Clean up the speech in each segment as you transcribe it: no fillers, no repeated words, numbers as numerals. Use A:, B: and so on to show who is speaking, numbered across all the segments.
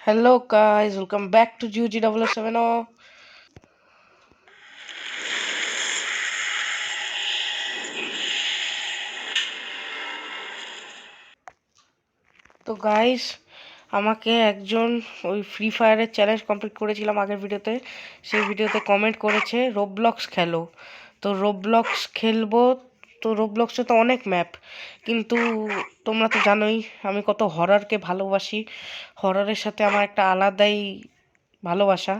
A: Hello guys, welcome back to GG070. তো guys, আমাকে একজন ওই ফ্রি ফায়ারের চ্যালেঞ্জ কমপ্লিট করেছিলাম আগের ভিডিওতে, সেই ভিডিওতে কমেন্ট করেছে রোবলক্স খেলো। তো রোবলক্স খেলবো। তো রোবলক্সে তো অনেক ম্যাপ, কিন্তু তোমরা তো জানোই আমি কত হররকে ভালোবাসি। হররের সাথে আমার একটা আলাদাই ভালোবাসা,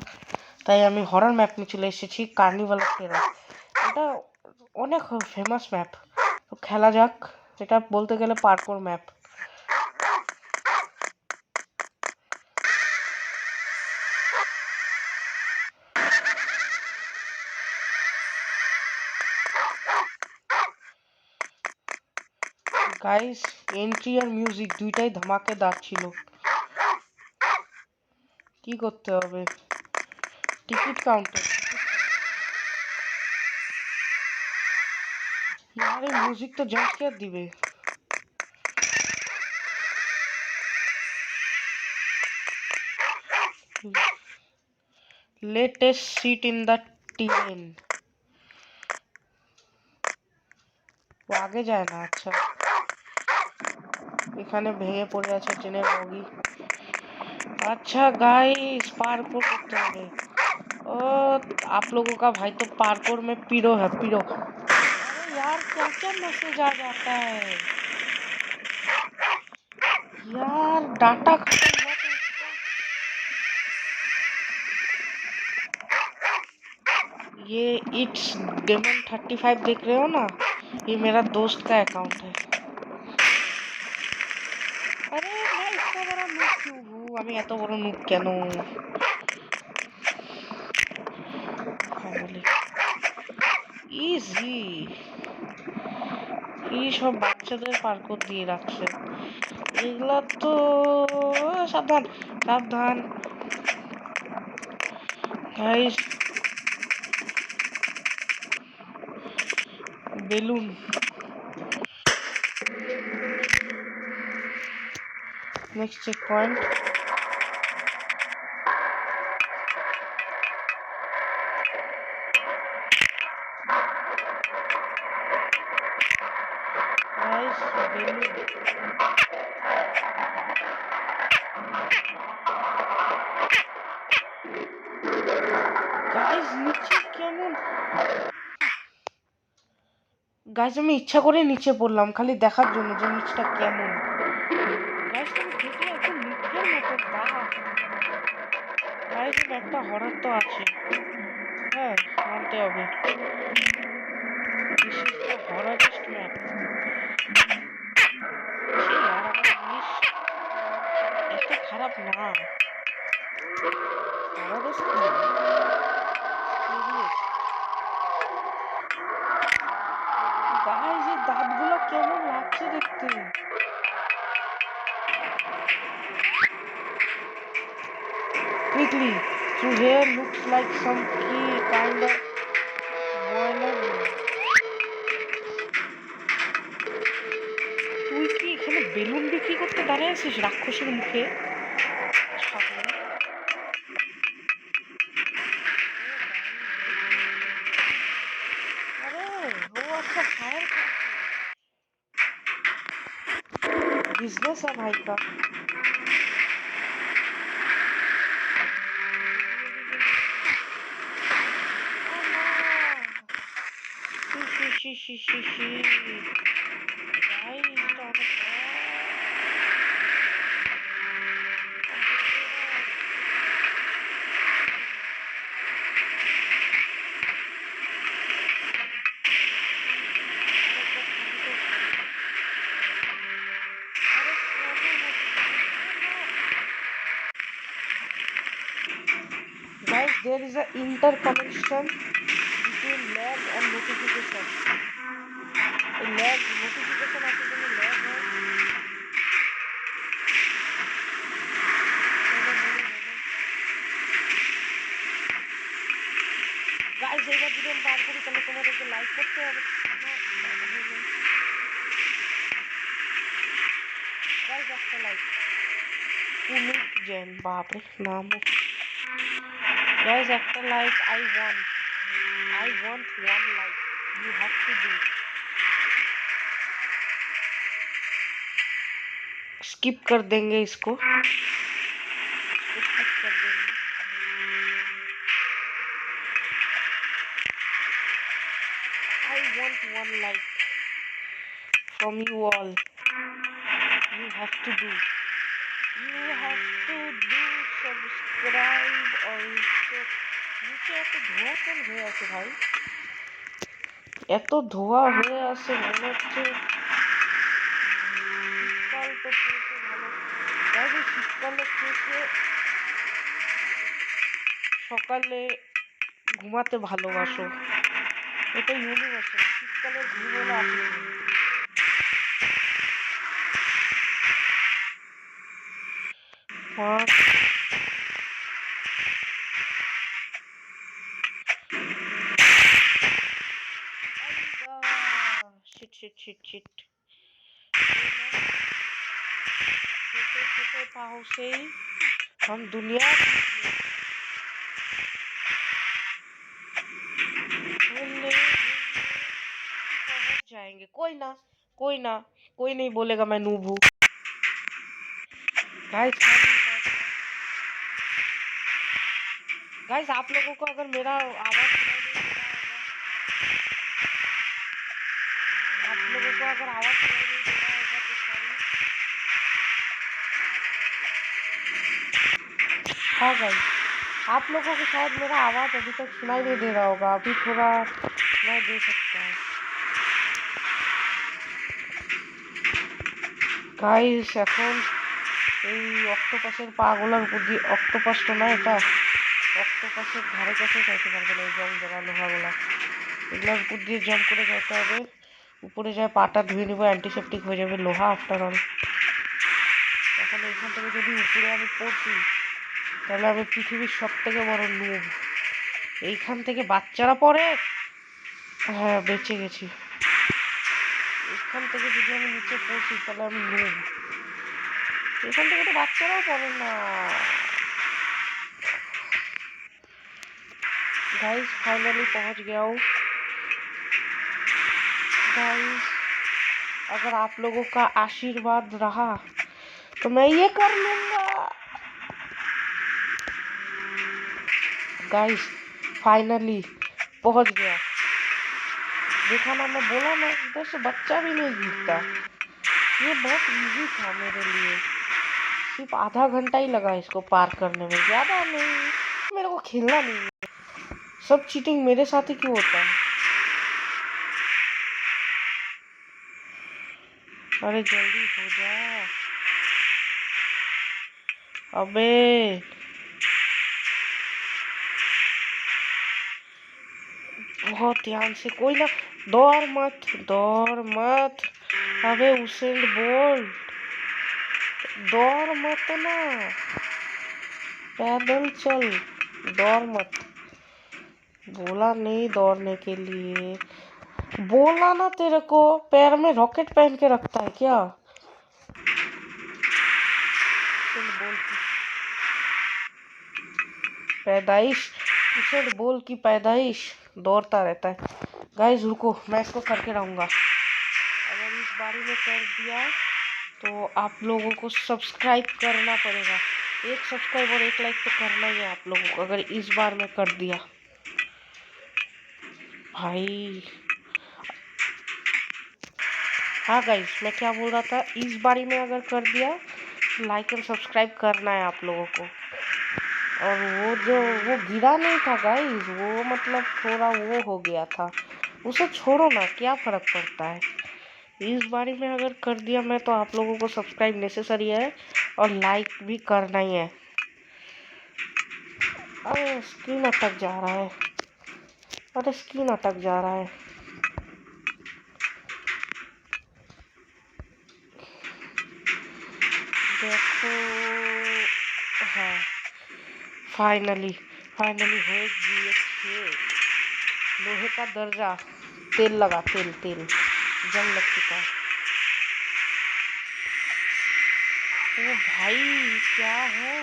A: তাই আমি হরর ম্যাপ নিয়ে চলে এসেছি কার্নিভাল অফ টেরর। এটা অনেক ফেমাস ম্যাপ, তো খেলা যাক। এটা বলতে গেলে পার্কোর ম্যাপ। গাইস, এন্ট্রি আর মিউজিক দুইটাই ধামাকেদার ছিল। কি করতে হবে? Ticket counter. আরে মিউজিক তো জাম্প স্কেয়ার দিবে। Latest seat in the train. ও আগে যায় না, আচ্ছা। এখানে ভেঙে পড়ে আছে ট্রেনের বগি। अच्छा गाइस, पार्कोर करते হবে। ओ, आप लोगों का भाई तो पार्कोर में पीरो है, पीरो। अरे यार, क्या क्या मैसेज आ जाता है यार, डाटा खत्म हुआ तो ये इट्स डेमन 35 देख रहे हो ना, ये मेरा दोस्त का अकाउंट है। अरे मैं इतना बड़ा नुब क्यों हूँ? আমি এত বড় নুব কেন? Finally easy. কি সব বাচ্চাদের পার্কর দিয়ে রাখছে এগুলা তো। সাবধান, সাবধান guys. Balloon. Next checkpoint. Guys, balloon. Guys, নিচে কেমন? গাইস, আমি ইচ্ছা করে নিচে পড়লাম খালি দেখার জন্য যে নিচটা কেমন। গাইস, তুমি দেখলে এত নিচের মতো বাহ। গাইস, একটা হরর তো আছে, হ্যাঁ, মানতে হবে। দিস ইজ দ্য হররেস্ট ম্যাপ। সে আর আমার ইংলিশ এত খারাপ না। হররেস্ট গাইস, এই দাঁতগুলো কেমন লাগছে দেখতে। Quickly, through here looks like some key kind of boiler room. তুই কি এখানে বেলুন বিক্রি করতে দাঁড়িয়ে আছিস রাক্ষসের মুখে? ছাগল। अरे वो अच्छा फायर बिजनेस है भाई का। She she she she she भाई, इसका guys, there is a interconnection between lag and notification. lag notification আছে জন্য lag হয়। গাইস, এইবার যদি আমি পার করি তাহলে তোমাদেরকে লাইক করতে হবে। গাইস, একটা লাইক। पुनीत जैन, बाप रे नाम। गाइस একটা like, I want one like, you have to do। Skip कर देंगे इसको, स्किप कर देंगे। I want one like from you all, you have to do, subscribe also। নিচে এত ধোঁয়া কেন হয়ে আছে ভাই? এত ধোঁয়া হয়ে আছে, মনে হচ্ছে শীতকাল তো পড়েছে ভালো। তাই শীতকালে খেয়ে সকালে ঘুমাতে ভালোবাসো, এটা ইউনিভার্সাল। শীতকালের ঘুম হলো আসলে शिट। छोटे पाँव से ही हम दुनिया पहुंच जाएंगे। कोई ना, कोई नहीं बोलेगा मैं नूब हूँ। गाइस आप लोगों को अगर मेरा आवाज सुनाई नहीं दे रहा होगा, आप लोगों को अगर आवाज सुनाई नहीं दे रहा होगा तो सॉरी। हाँ गाइस, आप लोगों को शायद मेरा आवाज अभी तक सुनाई नहीं दे रहा होगा, अभी थोड़ा सुनाई दे सकता है। গাইস এখন এই অক্টোপাসের পাগুলোর উপর দিয়ে, অক্টোপাস তো না এটা, অক্টোপাসের ধারে কাছে যাইতে পারবে না। এই জং ধরা লোহাগুলা, এগুলোর উপর দিয়ে জাম্প করে যেতে হবে। উপরে যায় পাটা ধুয়ে নেবো, অ্যান্টিসেপ্টিক হয়ে যাবে, লোহা আফটার অল। এখন এইখান থেকে যদি উপরে আমি পড়ছি তাহলে আমি পৃথিবীর সব থেকে বড় নুব। এইখান থেকে বাচ্চারা পড়ে, হ্যাঁ বেঁচে গেছি। এখান থেকে যদি আমি নিচে পড়ছি তাহলে আমি নুব। এখান থেকে তো বাচ্চারাও পড়ে না। गाइस फाइनली पहुंच गया हूँ। गाइस अगर आप लोगों का आशीर्वाद रहा तो मैं ये कर लूंगा। गाइस फाइनली पहुंच गया। देखा ना, मैं बोला ना इधर से बच्चा भी नहीं गिरता। ये बहुत इजी था मेरे लिए, सिर्फ आधा घंटा ही लगा इसको पार करने में, ज़्यादा नहीं। मेरे को खेलना नहीं है, सब चीटिंग मेरे साथ ही क्यों होता है? अरे जल्दी हो जा। अबे बहुत ध्यान से, कोई ना, दौड़ मत। अबे उसेन बोल्ट, दौड़ मत ना, पैदल चल, दौड़ मत। बोला नहीं दौड़ने के लिए, बोला ना तेरे को। पैर में रॉकेट पहन के रखता है क्या? पैदाइश, उसेन बोल की पैदाइश दौड़ता रहता है। गाइस रुको, मैं इसको करके रहूँगा। अगर इस बारी में कर दिया तो आप लोगों को सब्सक्राइब करना पड़ेगा। एक सब्सक्राइब और एक लाइक तो करना ही है आप लोगों को, अगर इस बार में कर दिया भाई। हाँ गाइस मैं क्या बोल रहा था, इस बारी में अगर कर दिया लाइक एंड सब्सक्राइब करना है आप लोगों को। और वो गिरा नहीं था गाइस, वो मतलब थोड़ा वो हो गया था, उसे छोड़ो ना, क्या फर्क पड़ता है। इस बारी में अगर कर दिया मैं तो आप लोगों को सब्सक्राइब नेसेसरी है और लाइक भी करना ही है। अरे स्क्रीन अटक जा रहा है, देखो। हाँ फाइनली हो गई। लोहे का दर्जा, तेल लगा, तेल जंग लग चुका है। ओ भाई क्या है?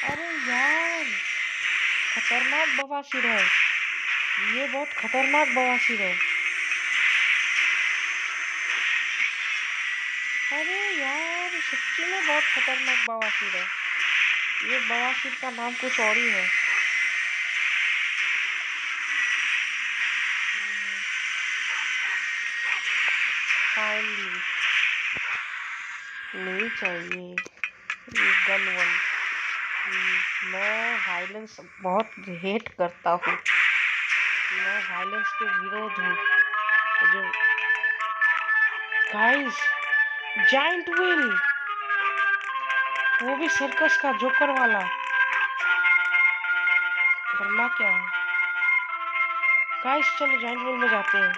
A: अरे यार खतरनाक बवासीर है, ये बहुत खतरनाक बवासीर है। अरे यार सच्ची में बहुत खतरनाक बवासीर है, ये बवासीर का नाम कुछ और ही है। फाइनली नहीं चाहिए ये गन वन। मैं वायलेंस बहुत हेट करता हूँ, मैं वायलेंस के विरोध हूँ। जो गाइस जाइंट व्हील, वो भी सर्कस का जोकर वाला, करना क्या है गाइस? चलो जाइंट व्हील में जाते हैं।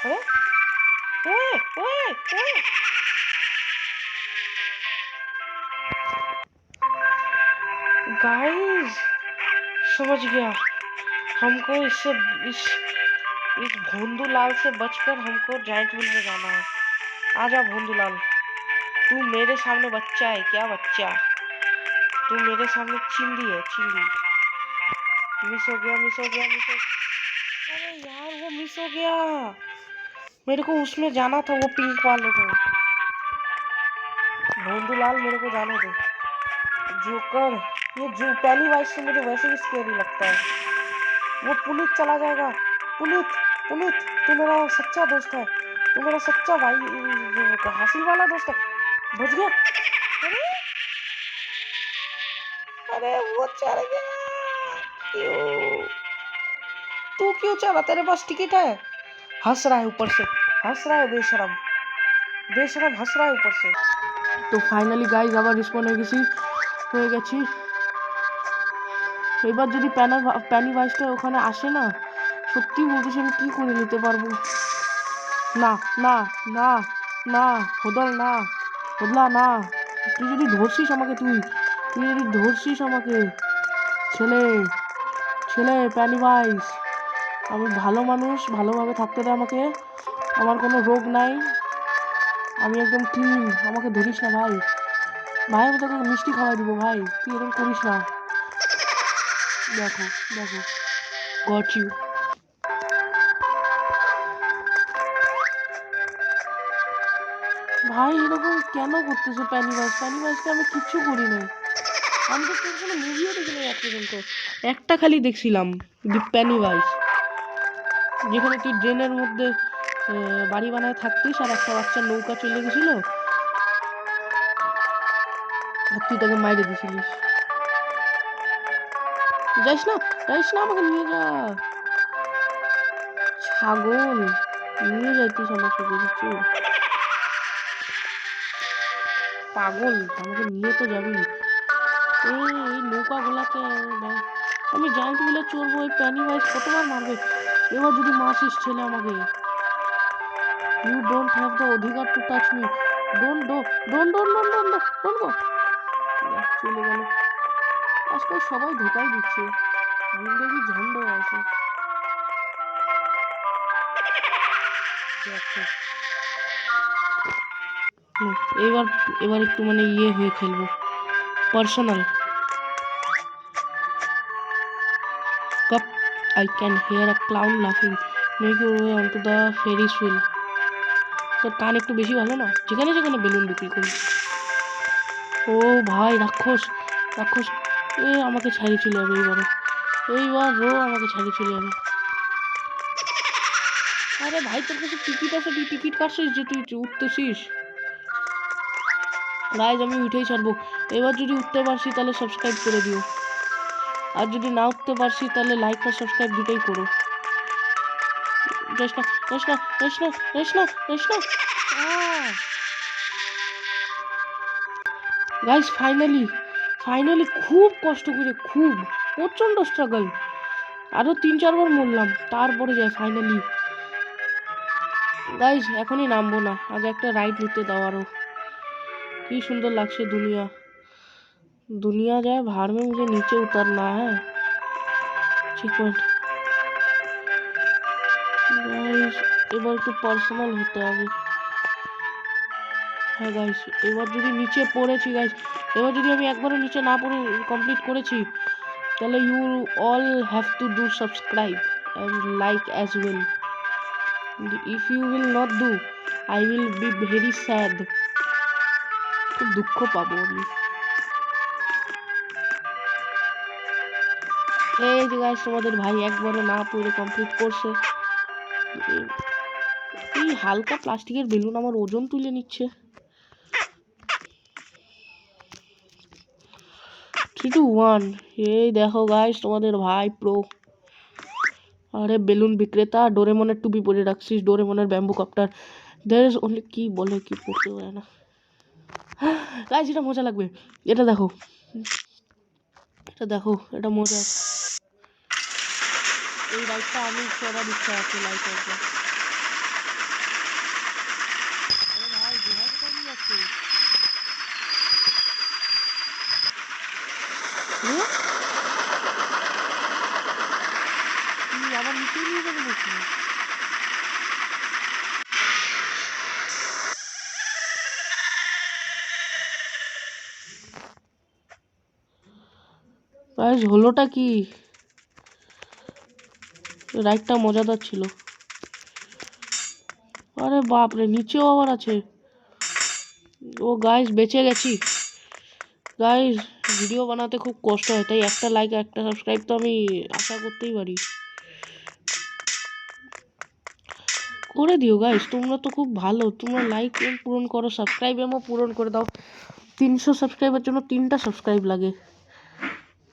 A: अरे ओए ओए ओए गाइस समझ गया, हमको इससे इस भोंदूलाल से बचकर हमको जाइंट व्हील में जाना है। आजा भोंदूलाल, तू मेरे सामने बच्चा है क्या? बच्चा तू मेरे सामने चिंदी है, चिंदी। मिस हो गया, मिस हो गया, मिस हो। अरे यार वो मिस हो गया, मेरे को उसमें जाना था, वो पिंक वाले को। भोंदूलाल मेरे को जाने दो। जोकर, ये जो पहली वाइज से मुझे वैसे भी स्केरी लगता है। वो पुनीत चला जाएगा। पुनीत, पुनीत तू मेरा सच्चा दोस्त है, तू मेरा सच्चा भाई हासिल वाला दोस्त है। बच गया। अरे अरे वो चढ़ गया, क्यों? तू क्यों चढ़ा? तेरे पास टिकट है। हंस रहा है ऊपर से, हंस रहा है बेशरम, बेशरम हंस रहा है ऊपर से। तो फाइनली गाइज আবার রিসপন হয়ে গেছি। এবার যদি প্যানি ভাইসটা ওখানে আসে না, সত্যি বলতেছি আমি কি করে নিতে পারবো। না না না না হোদল না, হোদলা না, তুই যদি ধরছিস আমাকে, তুই যদি ধরছিস আমাকে, ছেলে ছেলে প্যানি ভাইস, আমি ভালো মানুষ, ভালোভাবে থাকতে দে আমাকে, আমার কোনো রোগ নাই, আমি একদম ক্লিন, আমাকে ধরিস না ভাই। ভাই আমি তোকে মিষ্টি খাওয়াই দিব ভাই, তুই এরকম করিস না। দেখো দেখো গট ইউ। ভাই এরকম কেন করতেছে প্যানি ভাইস? প্যানি ভাইসকে আমি কিচ্ছু করি নাই, আমি তো তোর কোনো মুভিও দেখিনি আজ পর্যন্ত, একটা খালি দেখছিলাম দি প্যানি ভাইস, যেখানে তুই ড্রেনের মধ্যে বাড়ি বানায় থাকতিস আর একটা বাচ্চার নৌকা চলে গেছিল আর তুই তাকে মাইরে দিছিলিস। যাইস না, যাইস না, আমাকে নিয়ে যা ছাগল, নিয়ে যাইতিস আমাকে, বুঝেছি পাগল, আমাকে নিয়ে তো যাবি। এই নৌকাগুলাকে আমি জায়েন্ট হুইলে চড়বো, ওই প্যানি ভাইস কতবার মারবে। এবার যদি মারছিস ছেলে আমাকে, ইউ ডোন্ট হ্যাভ দ্য অধিকার to touch me, don't do don't don't don't don't don't go. চলে গেল। আজকাল সবাই ধোকাই দিচ্ছে, জিন্দেগি ঝন্ড হয়ে আছে। এবার এবার একটু মানে ইয়ে হয়ে খেলবো, personal. Cup, I can hear a clown laughing. Make your way onto the Ferris wheel. তোর কান একটু বেশি ভালো না, যেখানে যেখানে বেলুন বিক্রি করি। ও ভাই রাক্ষস, রাক্ষস এ আমাকে ছাড়িয়ে চলে যাবে এইবারে, এইবার ও আমাকে ছাড়িয়ে চলে যাবে। আরে ভাই তোর কাছে টিকিট আছে, তুই টিকিট কাটছিস যে তুই উঠতেছিস। গাইজ আমি উঠেই ছাড়বো। এবার যদি উঠতে পারছি তাহলে সাবস্ক্রাইব করে দিও, আর যদি না উঠতে পারছি তাহলে লাইক আর সাবস্ক্রাইব দুটোই করো। যাইস না, যাইস না, যাইস না, যাইস না, যাইস না। গাইস ফাইনালি, ফাইনালি খুব কষ্ট করে, খুব প্রচণ্ড স্ট্রাগল, আরও 3-4 বার মরলাম, তারপরে যায় ফাইনালি। গাইস এখনই নামবো না, আগে একটা রাইড নিতে দাও। আরও কি সুন্দর লাগছে দুনিয়া, दुनिया जाए भाड़ में, मुझे नीचे उतरना है। चेक पॉइंट गाइस, এবার একটু পার্সোনাল হতে হবে। হ্যাঁ গাইস, এবার যদি নিচে পড়েছি গাইস, এবার যদি আমি একবারও নিচে না পড়ে কমপ্লিট করেছি, তাহলে you all have to do subscribe and like as well. If you will not do, I will be very sad. খুব দুঃখ পাবো আমি। এই যে গাইস, তোমাদের ভাই একবারও না পড়ে কমপ্লিট করছে। এই হালকা প্লাস্টিকের বেলুন আমার ওজন তুলে নিচ্ছে। 3 2 1। এই দেখো গাইস, তোমাদের ভাই প্রো। আরে বেলুন বিক্রেতা, ডোরেমনের টুপি পরে রাখছিস, ডোরেমনের bamboo copter. There is only, কি বলে কি পড়তে হয় না গাইস, এটা মজা লাগবে। এটা দেখো, এটা দেখো, এটা মজা। এই রাইডটা আমি করার ইচ্ছা আছে, লাইক একবার। আরে ভাই, গুহা কোথায় নিয়ে যাচ্ছে? আবার নিচে নিয়ে যাবে নাকি? গাইস, হলোটা কি? রাইডটা মজাদার ছিল। আরে বাপরে, নিচেও আবার আছে। ও গাইস, বেঁচে গেছি। গাইস, ভিডিও বানাতে খুব কষ্ট হয়, তাই একটা লাইক একটা সাবস্ক্রাইব তো আমি আশা করতেই পারি। করে দিও গাইস, তোমরা তো খুব ভালো, তোমরা লাইক এম পূরণ করো, সাবস্ক্রাইব এমও পূরণ করে দাও। 300 সাবস্ক্রাইবের জন্য 3টা সাবস্ক্রাইব লাগে।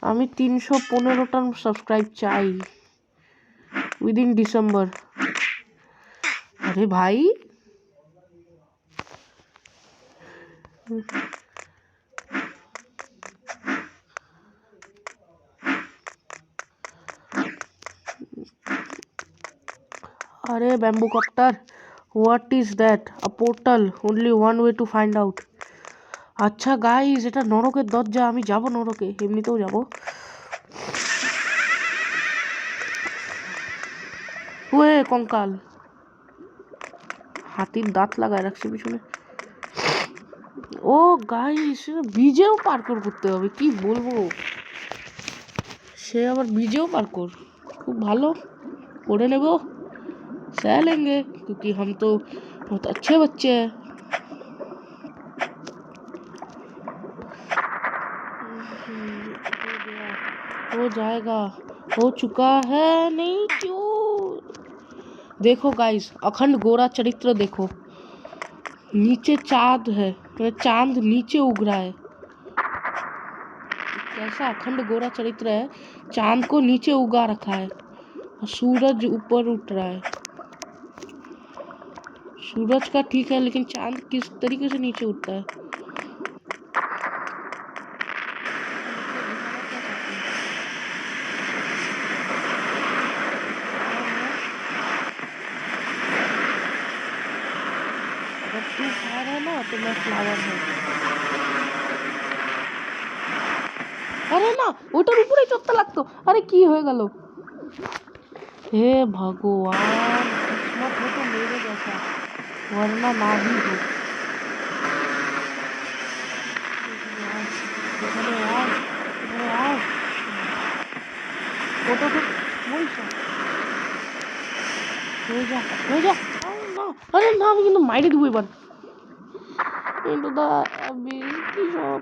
A: আমি 315টা সাবস্ক্রাইব চাই উইদিন ডিসেম্বর। আরে ভাই, আরে bamboo copter, what is that? A portal, only one way to find out. আচ্ছা গাইস, এটা নরকের দরজা, আমি যাব নরকে, এমনিতেও যাব। ওয়ে কঙ্কাল, হাতির দাঁত লাগায় রাখছে পিছনে। ও গাইস, ব্রিজেও পার্কোর করতে হবে, কি বলবো। সে আবার ব্রিজেও পার্কোর, খুব ভালো, করে নেব, सह लेंगे क्योंकि हम तो बहुत अच्छे बच्चे हैं। हो जाएगा, हो चुका है, नहीं क्यों? देखो गाइस, अखंड गोरा चरित्र देखो, नीचे चांद है, चांद नीचे उग रहा है। कैसा अखंड गोरा चरित्र है, चांद को नीचे उगा रखा है, सूरज ऊपर उठ रहा है। सूरज का ठीक है, लेकिन चांद किस तरीके से नीचे उठता है? अगर तू फायर है ना तो मैं फ्लावर हूँ। আরে না, ওটার উপরেই চড়তে লাগতো। আরে কি হয়ে গেল? হে ভগবান, किस्मत हो तो मेरे जैसा, वरना ना ही हो। এখানে আয়, এখানে আয়, ওটা তো ওই সব হয়ে যা, হয়ে যা। আরে না, আরে না, আমি কিন্তু মাইরে দিব এবার। কিন্তু দা কি সব।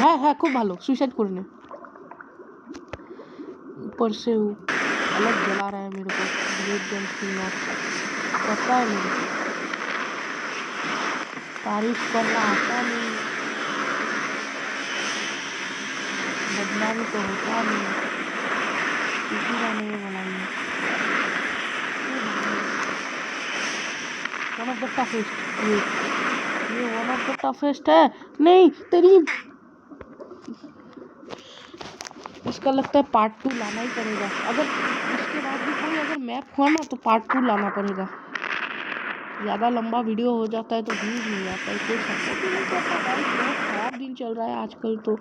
A: হ্যাঁ হ্যাঁ, খুব ভালো, সুইসাইড করে নে। ऊपर से वो अलग जला रहा है मेरे को, ग्रेट जंप की नॉट पता है मेरे को, तारीफ करना आता नहीं, बदला भी तो होता नहीं, किसी का नहीं बनाइए। वन ऑफ द टफेस्ट, ये वन ऑफ द टफेस्ट है। नहीं तेरी, इसका लगता है पार्ट 2 लाना ही पड़ेगा। अगर इसके बाद भी कोई अगर मैप हुआ ना तो पार्ट 2 लाना पड़ेगा। ज़्यादा लंबा वीडियो हो जाता है तो व्यूज नहीं आता है, कोई सपोर्ट ही नहीं करता भाई। बहुत खराब दिन चल रहा है आजकल तो।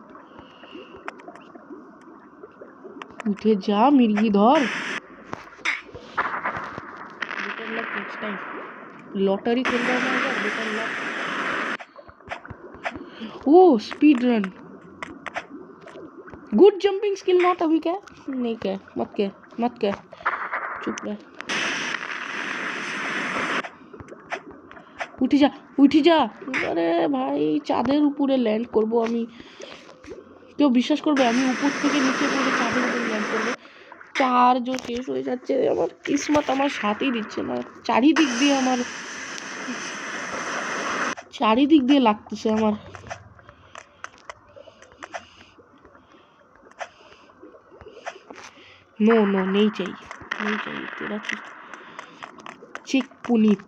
A: उठे जा मिर्गी धर, better luck next time. Lottery खेल रहा हूँ मैं बेटा lot. Oh speed run, good jumping skill not. अभी क्या नहीं क्या, मत क्या, चुप रह, उठी जा। अरे भाई চাঁদের উপরে ল্যান্ড করব আমি, কেউ বিশ্বাস করবে আমি উপর থেকে নিচে পড়ে চাঁদের উপরে ল্যান্ড করব? চার্জও শেষ হয়ে যাচ্ছে, আমার কিসমত আমার সাথেই দিচ্ছে না, চারিদিক দিয়ে লাগতেছে আমার। नो नो नहीं चाहिए तेरा चिक पुनीत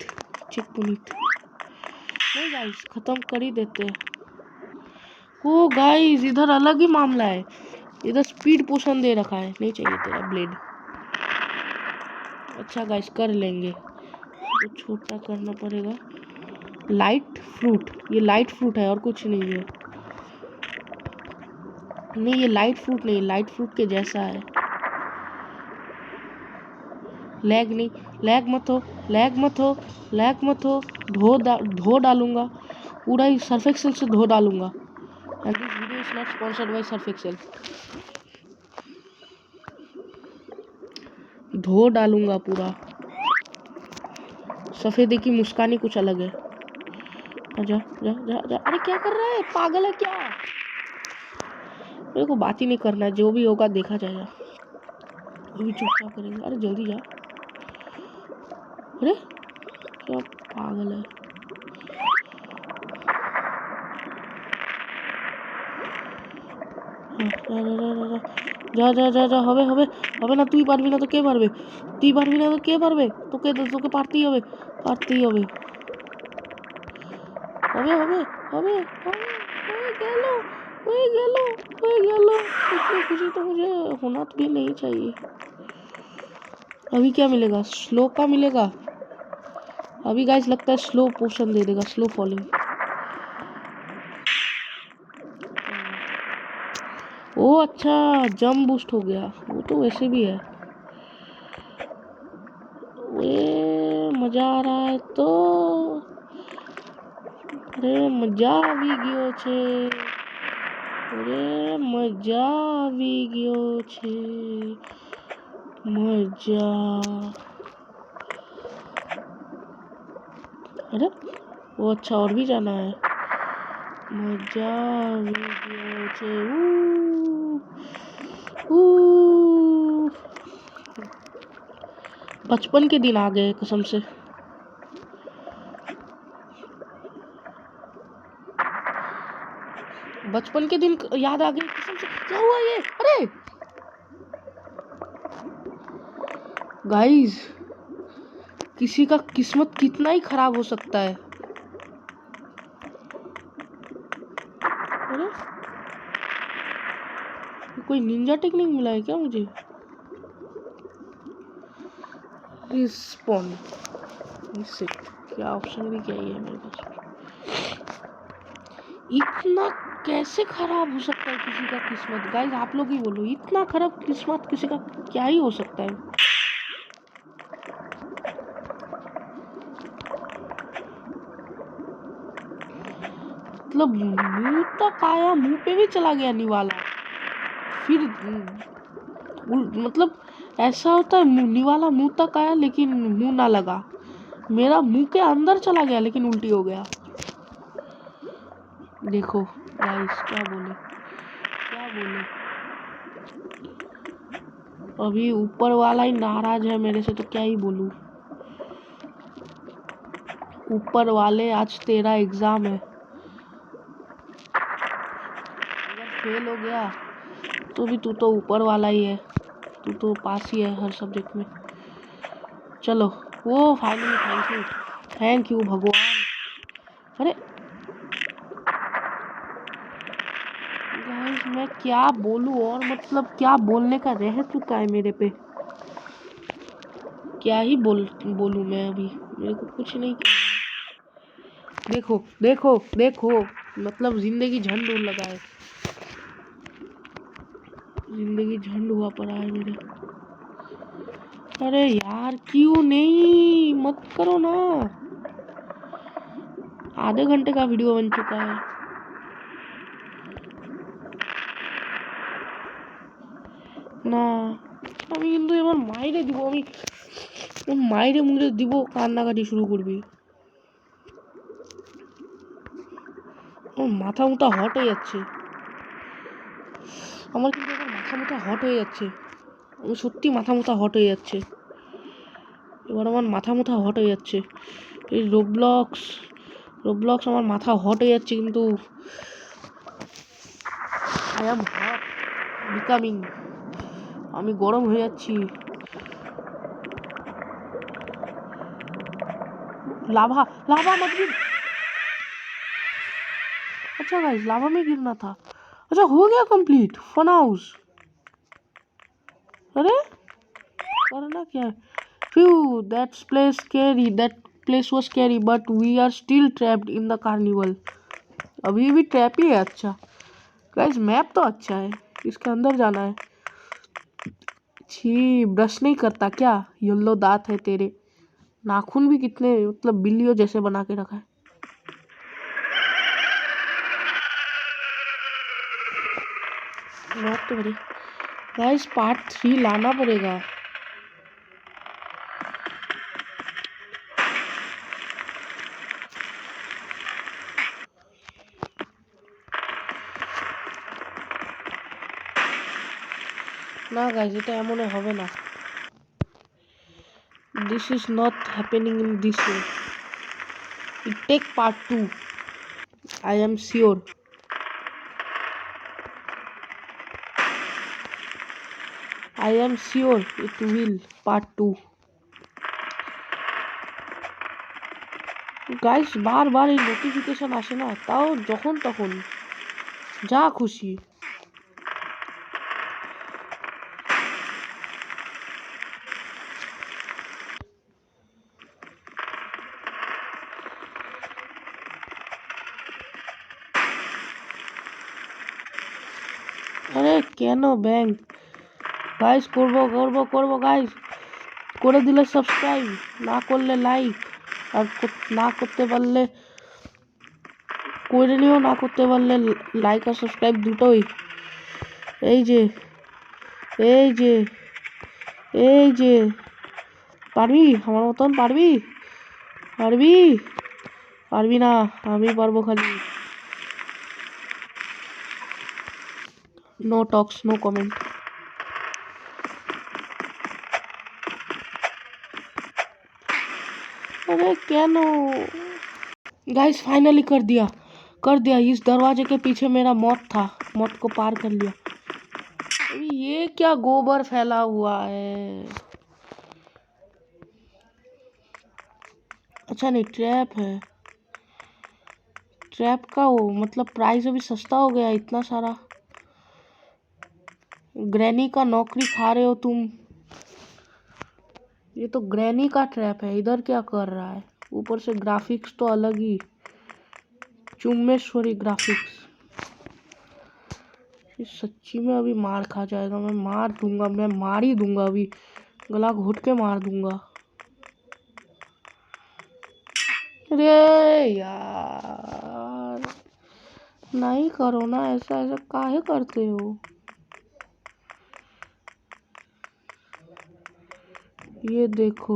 A: नहीं गाइस, खत्म कर ही देते हैं। ओ गाइस इधर अलग ही मामला है, इधर स्पीड पोशन दे रखा है, नहीं चाहिए तेरा ब्लेड। अच्छा गाइस कर लेंगे, तो छोटा करना पड़ेगा। लाइट फ्रूट, ये लाइट फ्रूट है और कुछ नहीं है। नहीं ये लाइट फ्रूट नहीं, लाइट फ्रूट के जैसा है। लैग नहीं, लैग मत हो। धो डालूंगा पूरा ही, सर्फ एक्सेल से धो डालूंगा। And this video is not sponsored by Surf Excel. धो डालूंगा पूरा, सफेदी की मुस्कान ही कुछ अलग है। जा जा जा जा, अरे क्या कर रहा है, पागल है क्या? मेरे को बात ही नहीं करना है, जो भी होगा देखा जाएगा। अभी चुपचाप करेंगे, अरे जल्दी जा। अरे क्या पागल है, যা হবে না, তুই পারবি না তো কে পারবে, তোকে পারতেই হবে। হয়ে গেল। इतनी खुशी तो मुझे होना भी नहीं चाहिए। अभी क्या मिलेगा, स्लो का मिलेगा। अभी गाइस लगता है स्लो पोशन दे देगा, स्लो फॉलिंग। ओ अच्छा जंप बूस्ट हो गया, वो तो वैसे भी है। मजा आ रहा है तो, अरे मजा આવી ગયો છે, मजा। अरे वो अच्छा और भी जाना है, मजा આવી ગયો છે। बचपन के दिन आ गए कसम से। बचपन के दिन याद आ गए कसम से। क्या हुआ ये, अरे गाइस किसी का किस्मत कितना ही खराब हो सकता है। अरे कोई निंजा टेक्निक मिला है क्या मुझे? रिस्पॉन क्या ऑप्शन भी क्या ही है मेरे पास। इतना कैसे खराब हो सकता है किसी का किस्मत? गाइस आप लोग ही बोलो, इतना खराब किस्मत किसी का क्या ही हो सकता है? मतलब मुंह तक आया, मुंह पे भी चला गया निवाला। फिर मतलब ऐसा होता है, निवाला मुंह तक आया लेकिन मुंह ना लगा, मेरा मुंह के अंदर चला गया लेकिन उल्टी हो गया। देखो गाइस क्या बोले। अभी ऊपर वाला ही नाराज है मेरे से तो क्या ही बोलूं। ऊपर वाले आज तेरा एग्जाम है, अगर फेल हो गया तो भी तू तो ऊपर वाला ही है, तू तो पास ही है हर सब्जेक्ट में। चलो वो फाइनली थैंक यू भगवान। अरे गाइस मैं क्या बोलूं, और मतलब क्या बोलने का रह चुका है मेरे पे, क्या ही बोलूं मैं अभी, मेरे को कुछ नहीं। देखो मतलब जिंदगी झंड लगा है, जिंदगी झंड हुआ पड़ा है मेरे। अरे यार क्यों नहीं, मत करो ना। आधे घंटे का वीडियो बन चुका है। না আমি কিন্তু এবার মাইরে দিব, আমি মাইরে মুড়ে দিব, কান্নাকাটি শুরু করবি। মাথা মুথা হট হয়ে যাচ্ছে আমার, কিন্তু এবার মাথা মুথা হট হয়ে যাচ্ছে। আমি সত্যি মাথা মুথা হট হয়ে যাচ্ছে এবার, আমার মাথা মুথা হট হয়ে যাচ্ছে। এই রোবলক্স আমার মাথা হট হয়ে যাচ্ছে, কিন্তু আই অ্যাম হট বিকামিং, আমি গরম হয়ে যাচ্ছি। लाभा लाभा मत गिर। अच्छा गाइस, लाभा में गिरना था। अच्छा हो गया कंप्लीट फन हाउस। अरे करना क्या है? Phew, that place scary. That place was scary, but we are still trapped in the carnival. अभी भी ट्रैप ही है। अच्छा गाइस, मैप तो अच्छा है, इसके अंदर जाना है। छी, ब्रश नहीं करता क्या? येलो दांत है तेरे, नाखून भी कितने मतलब बिल्लियों जैसे बना के रखा है। तो बड़ी गाइस, पार्ट 3 लाना पड़ेगा। না গাইস, এটা এমন হবে না। This is not happening in this way. It take part 2. I am sure. I am sure it will part 2. Guys, বারবার এই নোটিফিকেশন আসে না, তাও যখন তখন যা খুশি। আরে কেন ব্যাংক গাইস, করবো গাইস, করে দিলে সাবস্ক্রাইব, না করলে লাইক, আর না করতে পারলে করে নিও, না করতে পারলে লাইক আর সাবস্ক্রাইব দুটোই। এই যে পারবি আমার মতন? পারবি না, আমি পারবো খালি। নো টক্স, নো कमेंट। अरे क्यों गाइस, फाइनली कर दिया। इस दरवाजे के पीछे मेरा मौत था, मौत को पार कर लिया। अभी ये क्या गोबर फैला हुआ है? अच्छा नहीं, ट्रैप है। ट्रैप का वो मतलब प्राइस अभी सस्ता हो गया इतना सारा। ग्रैनी का नौकरी खा रहे हो तुम। ये तो ग्रैनी का ट्रैप है, इधर क्या कर रहा है? ऊपर से ग्राफिक्स तो अलग ही, चुम्बेश्वरी ग्राफिक्स। सच्ची में अभी मार खा जाएगा, मैं मार दूंगा, मैं मार ही दूंगा, अभी गला घोट के मार दूंगा। अरे यार, नहीं करो ना ऐसा, काहे करते हो? ये देखो,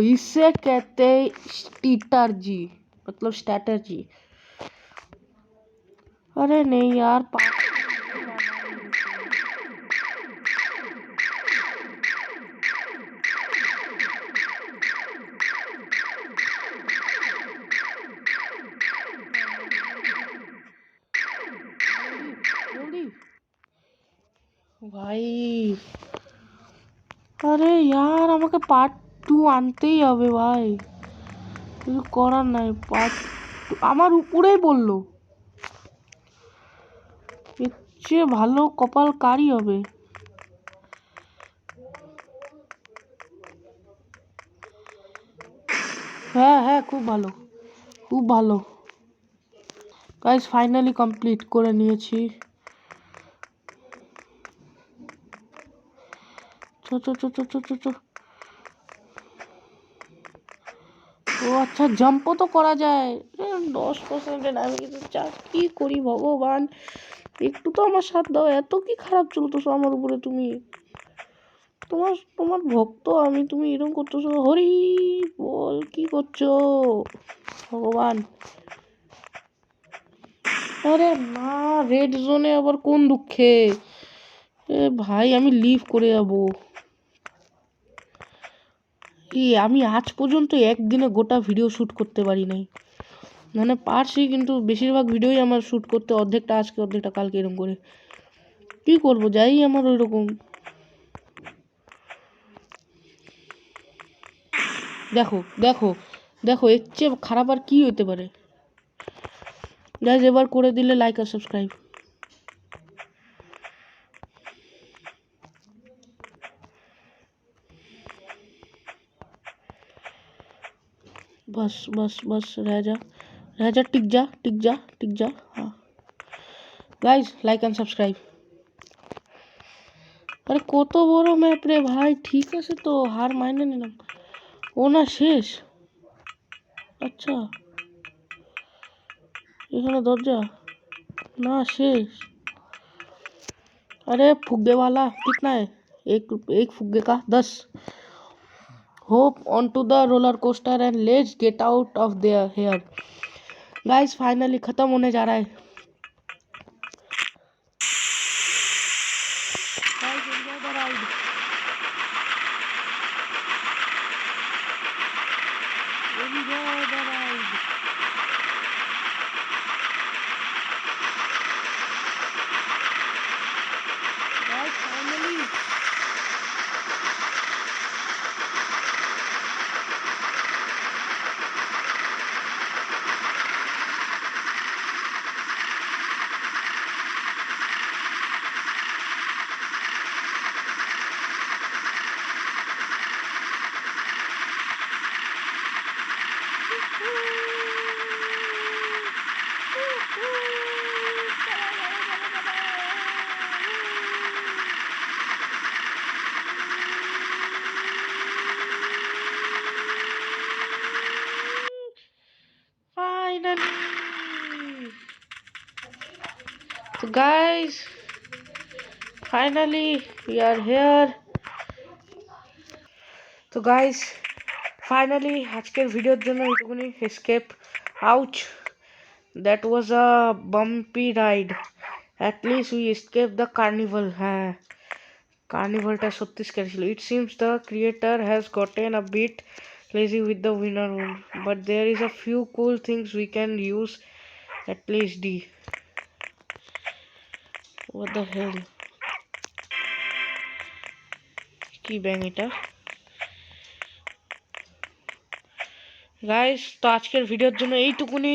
A: इसे कहते स्ट्रैटर्जी, मतलब स्ट्रैटर्जी। अरे नहीं यार, ভাই আরে यार, আমাকে পার্ট 2 আনতেই হবে ভাই, কিছু করার নাই। পার্ট আমার উপরেই বললো, এর চেয়ে ভালো কপাল কারই হবে। হ্যাঁ খুব ভালো গাইস, ফাইনালি কমপ্লিট করে নিয়েছি। ও আচ্ছা, জাম্পও তো করা যায়। 10% ড্যামেজ চার্জ, কি করি ভগবান, একটু তো আমার সাথ দাও। এত কি খারাপ চলতেছো আমার উপরে তুমি? তোমার ভক্ত আমি, তুমি এরকম করতেছো? হরি বল, কি করছো ভগবান? আরে না, রেড জোনে আবার কোন দুঃখে? ভাই আমি লিভ করে যাবো। আমি আজ পর্যন্ত একদিনে গোটা ভিডিও শ্যুট করতে পারি নাই। মানে পারছি, কিন্তু বেশিরভাগ ভিডিওই আমার শ্যুট করতে অর্ধেকটা আজকে অর্ধেকটা কালকে এরকম করে। কি করবো, যাই আমার ওই রকম। দেখো দেখো দেখো, এর চেয়ে খারাপ আর কি হতে পারে? গাইজ এবার করে দিলে লাইক আর সাবস্ক্রাইব। बस बस बस, रह जा, टिक जा टिक जा टिक जा। हाँ गाइज, लाइक एंड সাবস্ক্রাইব। আরে কত বড় ম্যাপ রে ভাই, ঠিক আছে তো, হার মাইনে নিলাম। ও না শেষ, আচ্ছা এখানে দরজা না শেষ। अरे फुग्गे वाला कितना है? एक फुग्गे का 10। Hop on to the roller coaster and let's get out of there here. Guys finally खत्म होने जा रहा है। Guys enjoy the ride. Enjoy the ride. Guys finally finally, so guys, finally we are here. তো guys finally আজকের ভিডিওর জন্য এইটুকুনি। Escape, ouch, that was a bumpy ride. At least we escape the carnival. হ্যাঁ, কার্নিভালটা সত্যি scary ছিল। It seems the creator has gotten a bit lazy with the winner one, but there is a few cool things we can use, at least D. What the hell? কি ব্যাং এটা? Guys তো আজকের ভিডিওর জন্য এইটুকুনি।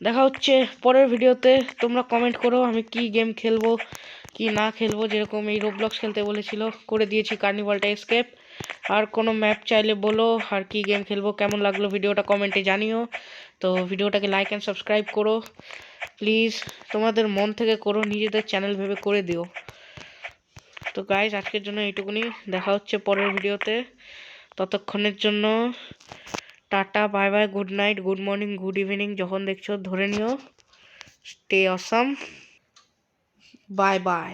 A: দেখা হচ্ছে পরের ভিডিওতে। তোমরা কমেন্ট করো আমি কি গেম খেলবো কি না খেলবো। যেরকম এই রোবলক্স খেলতে বলেছিল, করে দিয়েছি কার্নিভালটা এসকেপ। আর কোনো ম্যাপ চাইলে বলো, আর কি গেম খেলবো। কেমন লাগলো ভিডিওটা কমেন্টে জানিও। তো ভিডিওটাকে লাইক অ্যান্ড সাবস্ক্রাইব করো প্লিজ, তোমাদের মন থেকে করো, নিজেদের চ্যানেল ভেবে করে দিও। তো গাইস আজকের জন্য এইটুকুনি। দেখা হচ্ছে পরের ভিডিওতে। ততক্ষণের জন্য tata, bye bye, good night, good morning, good evening, যখন দেখছো ধরে নিও। Stay awesome, bye bye.